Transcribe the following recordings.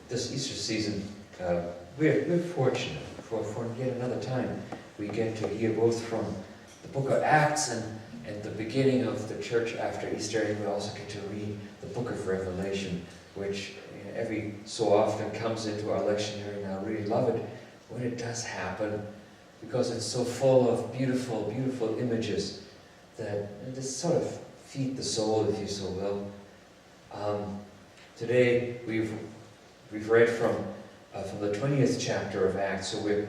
this Easter season, we're fortunate for yet another time we get to hear both from the book of Acts and the beginning of the church after Easter, and we also get to read the book of Revelation, which every so often comes into our lectionary, and I really love it when it does happen, because it's so full of beautiful, beautiful images that just sort of feed the soul, if you so will. Today we've read from the 20th chapter of Acts, so we're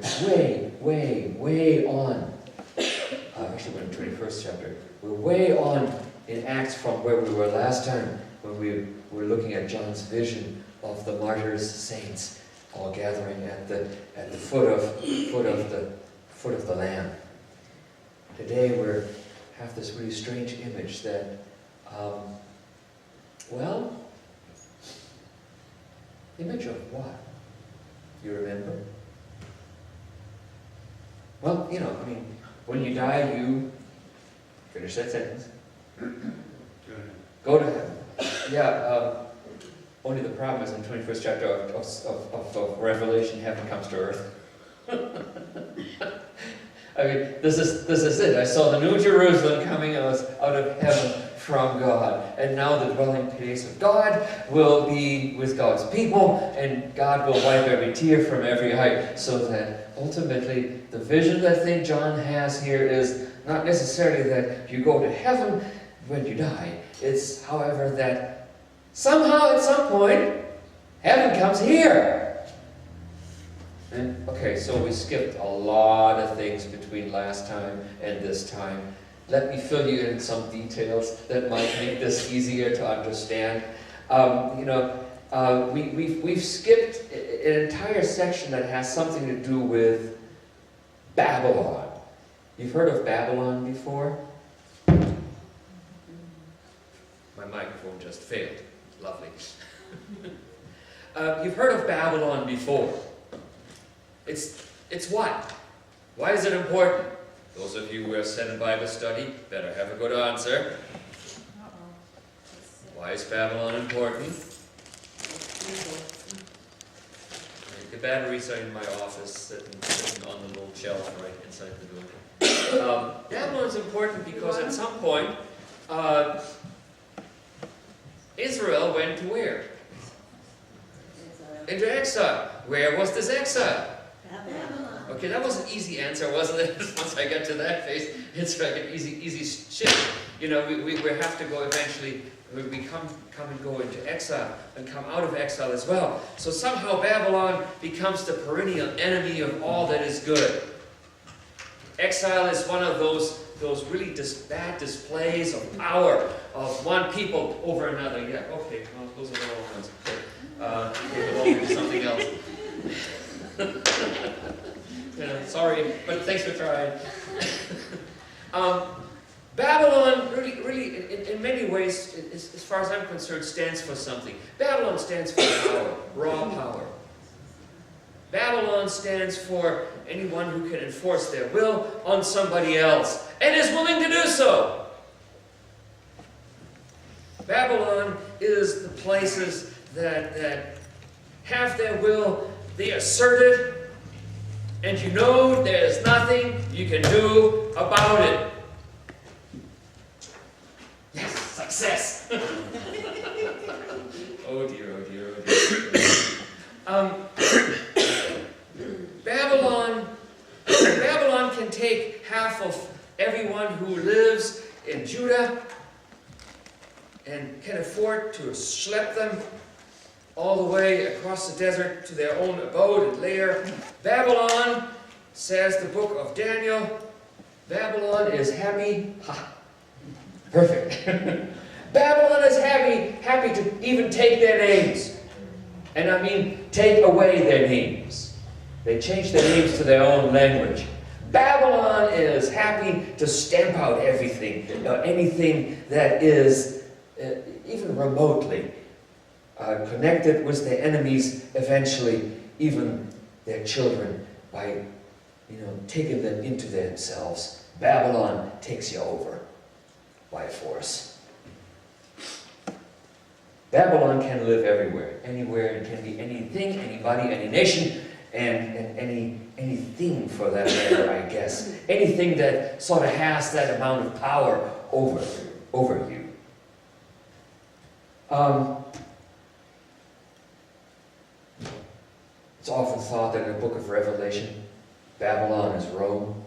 way on. Actually, we're in the 21st chapter. We're way on in Acts from where we were last time, when we were looking at John's vision of the martyrs, saints, all gathering at the foot of the Lamb. Today we have this really strange image that, image of what? You remember? Well, when you die, you finish that sentence. Go to heaven. Yeah. Only the problem is in the 21st chapter of Revelation, heaven comes to earth. I mean, this is it. I saw the New Jerusalem coming out of heaven from God. And now the dwelling place of God will be with God's people, and God will wipe every tear from every eye. So that ultimately, the vision that I think John has here is not necessarily that you go to heaven when you die. It's, however, that somehow at some point, heaven comes here. And, okay, so we skipped a lot of things between last time and this time. Let me fill you in some details that might make this easier to understand. We've skipped an entire section that has something to do with Babylon. You've heard of Babylon before? My microphone just failed. Lovely. You've heard of Babylon before. It's what? Why is it important? Those of you who have said in Bible study better have a good answer. Why is Babylon important? The batteries are in my office, sitting on the little shelf right inside the building. Babylon is important because at some point, Israel went to where? Into exile. Where was this exile? Okay, that was an easy answer, wasn't it? Once I get to that phase, it's like an easy shift. We have to go eventually, we come and go into exile and come out of exile as well. So somehow Babylon becomes the perennial enemy of all that is good. Exile is one of those really bad displays of power of one people over another. Yeah, okay, well, those are the wrong ones. Okay, belong to something else. Sorry, but thanks for trying. Babylon really, in many ways, as far as I'm concerned, stands for something. Babylon stands for power, raw power. Babylon stands for anyone who can enforce their will on somebody else, and is willing to do so. Babylon is the places that have their will, they assert it, and there's nothing you can do about it. Yes, success! Oh dear. Babylon can take half of everyone who lives in Judah and can afford to schlep them all the way across the desert to their own abode and lair. Babylon, says the book of Daniel, Babylon is happy. Perfect. Babylon is happy to even take their names. And I mean, take away their names. They change their names to their own language. Babylon is happy to stamp out everything, anything that is even remotely connected with their enemies, eventually even their children, by taking them into themselves. Babylon takes you over by force. Babylon can live everywhere. Anywhere. It can be anything, anybody, any nation, and anything for that matter, I guess. Anything that sort of has that amount of power over you. It's often thought that in the book of Revelation, Babylon is Rome,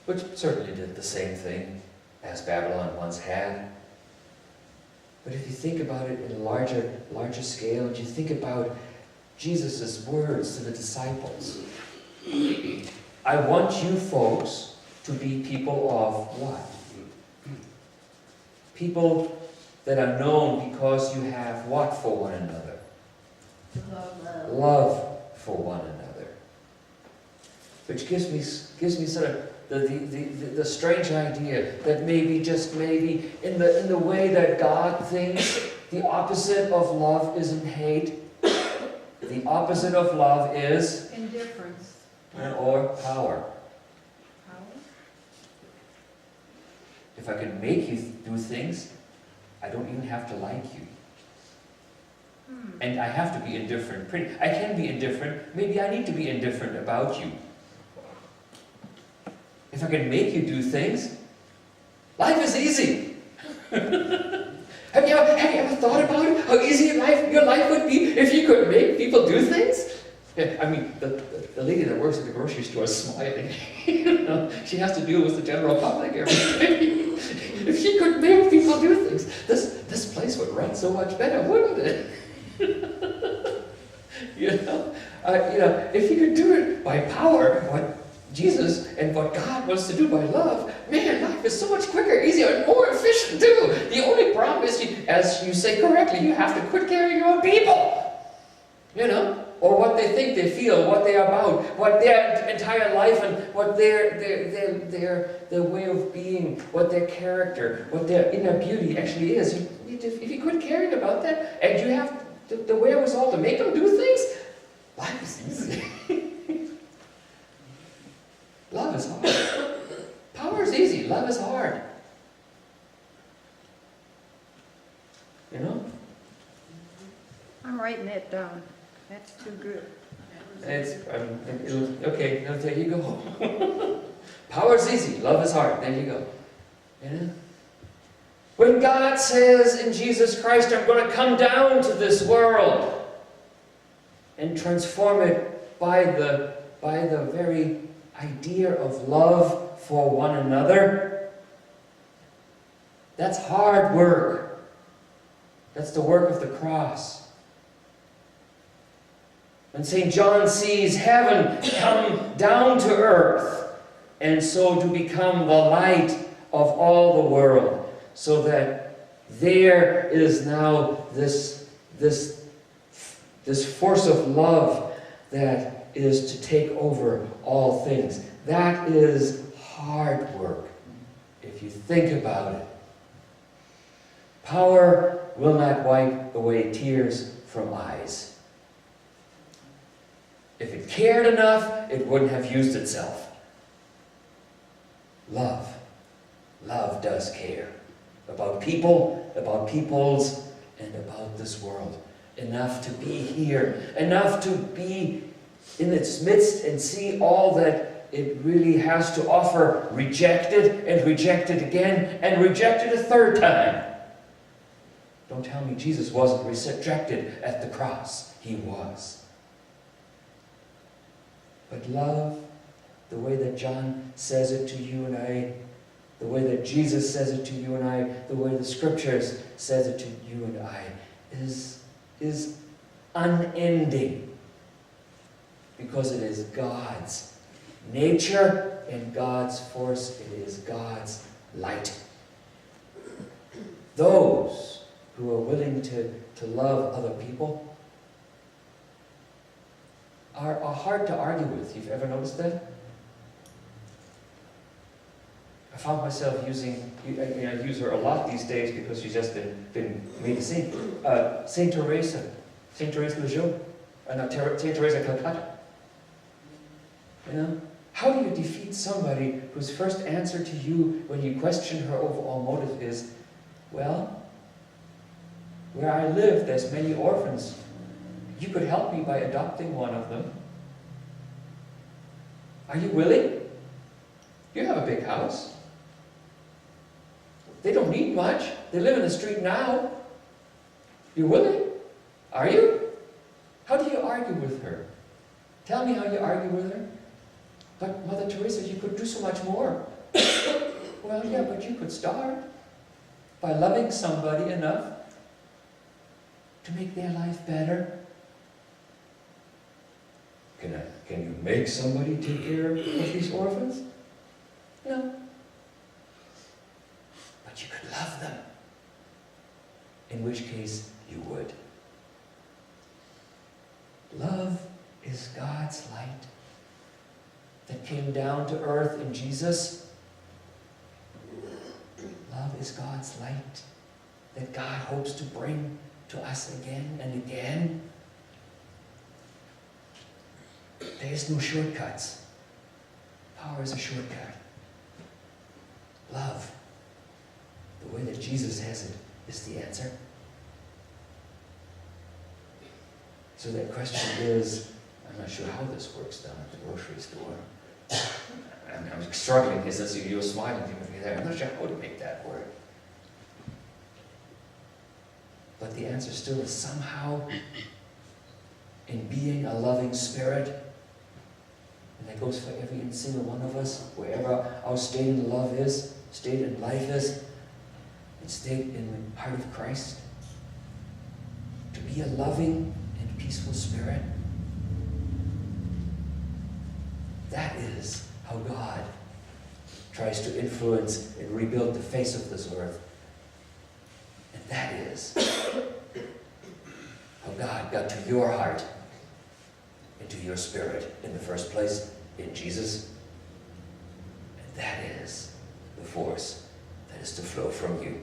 which certainly did the same thing as Babylon once had. But if you think about it in a larger scale, and you think about Jesus' words to the disciples, I want you folks to be people of what? People that are known because you have what for one another? Love. Love for one another. Which gives me sort of the strange idea that maybe, just maybe, in the way that God thinks, the opposite of love isn't hate. The opposite of love is Indifference. or power. Power? If I could make you do things, I don't even have to like you. And I have to be indifferent. I can be indifferent. Maybe I need to be indifferent about you. If I can make you do things, life is easy. Have you ever thought about it? How easy your life would be if you could make people do things? I mean, the lady that works at the grocery store is smiling. She has to deal with the general public every day. If she could make people do things, this place would run so much better, wouldn't it? If you could do it by power, what Jesus and what God wants to do by love, man, life is so much quicker, easier, and more efficient too. The only problem is, as you say correctly, you have to quit caring about people. Or what they think, they feel, what they are about, what their entire life and what their way of being, what their character, what their inner beauty actually is. If you quit caring about that, and you have the wherewithal to make them do things, life is easy. Love is hard. Power is easy. Love is hard. I'm writing that down. That's too good. Okay, now there you go. Power is easy. Love is hard. There you go. When God says in Jesus Christ, I'm going to come down to this world and transform it by the very idea of love for one another, that's hard work. That's the work of the cross. When St. John sees heaven come down to earth, and so to become the light of all the world, so that there is now this force of love that is to take over all things. That is hard work, if you think about it. Power will not wipe away tears from eyes. If it cared enough, it wouldn't have used itself. Love does care about people, about peoples, and about this world. Enough to be here, enough to be in its midst and see all that it really has to offer, rejected and rejected again and rejected a third time. Don't tell me Jesus wasn't rejected at the cross. He was. But love, the way that John says it to you and I, the way that Jesus says it to you and I, the way the Scriptures says it to you and I, is unending. Because it is God's nature and God's force. It is God's light. Those who are willing to love other people are hard to argue with. You've ever noticed that? I found myself using, I use her a lot these days because she's just been made a saint. Saint Teresa Lisieux, Saint Teresa Calcutta. How do you defeat somebody whose first answer to you when you question her overall motive is, well, where I live, there's many orphans. You could help me by adopting one of them. Are you willing? You have a big house. They don't need much. They live in the street now. You willing? Are you? How do you argue with her? Tell me how you argue with her. But Mother Teresa, you could do so much more. Well, yeah, but you could start by loving somebody enough to make their life better. Can you make somebody take care of these orphans? No. But you could love them. In which case, you would. Love is God's light that came down to earth in Jesus. Love is God's light that God hopes to bring to us again and again. There is no shortcuts. Power is a shortcut. Love, the way that Jesus has it, is the answer. So that question is, I'm not sure how this works down at the grocery store. I'm struggling here since you're smiling to me there. I'm not sure how to make that work. But the answer still is somehow in being a loving spirit. And that goes for every single one of us, wherever our state in love is, state in life is, and state in the heart of Christ. To be a loving and peaceful spirit. That is how God tries to influence and rebuild the face of this earth. And that is how God got to your heart, into your spirit in the first place, in Jesus. And that is the force that is to flow from you.